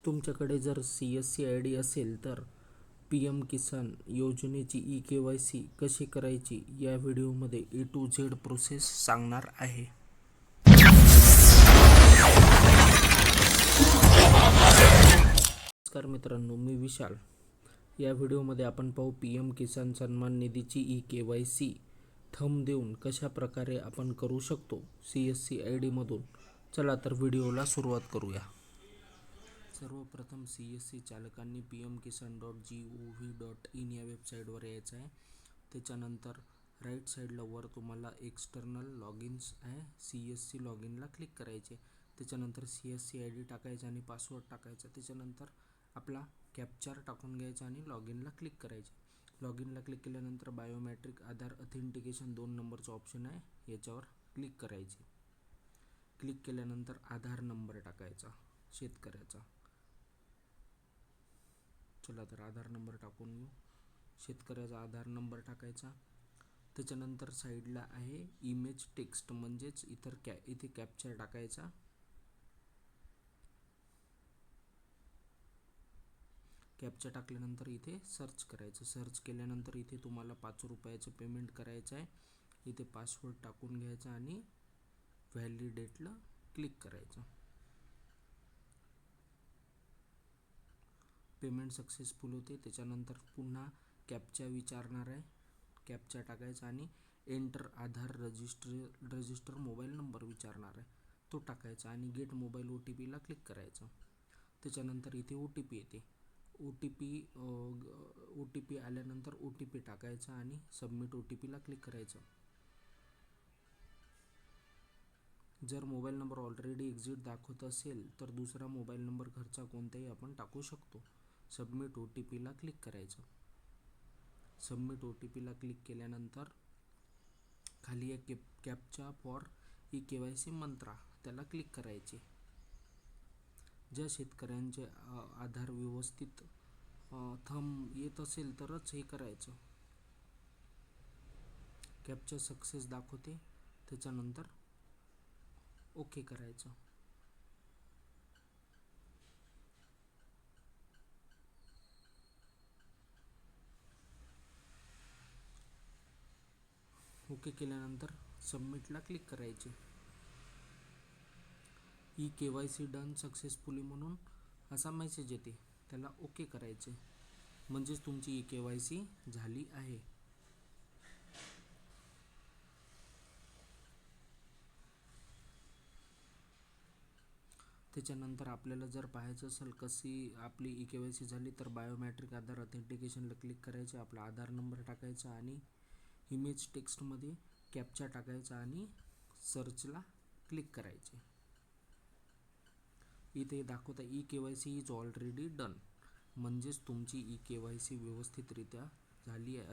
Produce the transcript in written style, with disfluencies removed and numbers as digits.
तुमच्याकडे जर CSC ID असेल तर PM किसान योजनेची eKYC कशी करायची या व्हिडिओमध्ये A to Z प्रोसेस सांगणार आहे. नमस्कार मित्रांनो, मी विशाल. या व्हिडिओमध्ये आपण पाहू PM किसान सन्मान निधीची eKYC थंब देऊन कशा प्रकारे आपण करू शकतो CSC ID मधून. चला तर व्हिडिओला सुरुवात करूया. सर्वप्रथम CSC चालकांनी pmkisan.gov.in या वेबसाईटवर यायचं आहे. त्याच्यानंतर राईट साईडला वर तुम्हाला एक्सटर्नल लॉगिन्स आहे, CSC लॉगिनला क्लिक करायचे. त्याच्यानंतर CSC ID टाकायचा आणि पासवर्ड टाकायचा. त्याच्यानंतर आपला कॅप्चर टाकून घ्यायचा आणि लॉगिनला क्लिक करायचे. लॉगिनला क्लिक केल्यानंतर बायोमेट्रिक आधार ऑथेंटिकेशन 2 नंबरचा ऑप्शन आहे, याच्यावर क्लिक करायचे. क्लिक केल्यानंतर आधार नंबर टाकायचा शेतकऱ्याचा. चला तर आधार नंबर टाकून घेऊ. शेतकऱ्याचा आधार नंबर टाकायचा. त्याच्यानंतर साईडला आहे इमेज टेक्स्ट, म्हणजेच इथे कॅप्चर टाकायचा. कॅप्चर टाकल्यानंतर इथे सर्च करायचं. सर्च केल्यानंतर इथे तुम्हाला 5 रुपयाचं पेमेंट करायचं आहे. इथे पासवर्ड टाकून घ्यायचा आणि व्हॅलिडेटला क्लिक करायचं. पेमेंट सक्सेसफुल होते. त्याच्यानंतर पुन्हा कॅप्चा विचारणार आहे. कॅप्चा टाकायचा आणि एंटर आधार रजिस्टर मोबाईल नंबर विचारणार आहे, तो टाकायचा आणि गेट मोबाईल OTPला क्लिक करायचं. त्याच्यानंतर इथे OTP येते. OTP आल्यानंतर OTP टाकायचा आणि सबमिट OTPला क्लिक करायचं. जर मोबाईल नंबर ऑलरेडी एक्झिट दाखवत असेल तर दुसरा मोबाईल नंबर घरचा कोणताही आपण टाकू शकतो. सबमिट OTPला क्लिक करायचं. सबमिट OTPला क्लिक केल्यानंतर खाली एक कॅप्चा फॉर eKYC मंत्रा, त्याला क्लिक करायचे. ज्या शेतकऱ्यांचे आधार व्यवस्थित थंब येत असेल तरच हे करायचं. कॅप्चा सक्सेस दाखवते. त्याच्यानंतर ओके करायचं. ओके केल्यानंतर सबमिटला क्लिक करायचे. eKYC डन सक्सेसफुली म्हणून असा मेसेज येते, त्याला ओके करायचे. म्हणजेच तुमची eKYC झाली आहे. त्याच्यानंतर आपल्याला जर पाहायचं असेल कशी आपली eKYC झाली तर बायोमेट्रिक आधार ऑथेंटिकेशनला क्लिक करायचे. आपला आधार नंबर टाकायचा आणि इमेज टेक्स्टमध्ये कॅप्चा टाकायचा आणि सर्चला क्लिक करायचे. इथे दाखवता eKYC इज ऑलरेडी डन, म्हणजेच तुमची eKYC व्यवस्थितरित्या झाली आहे.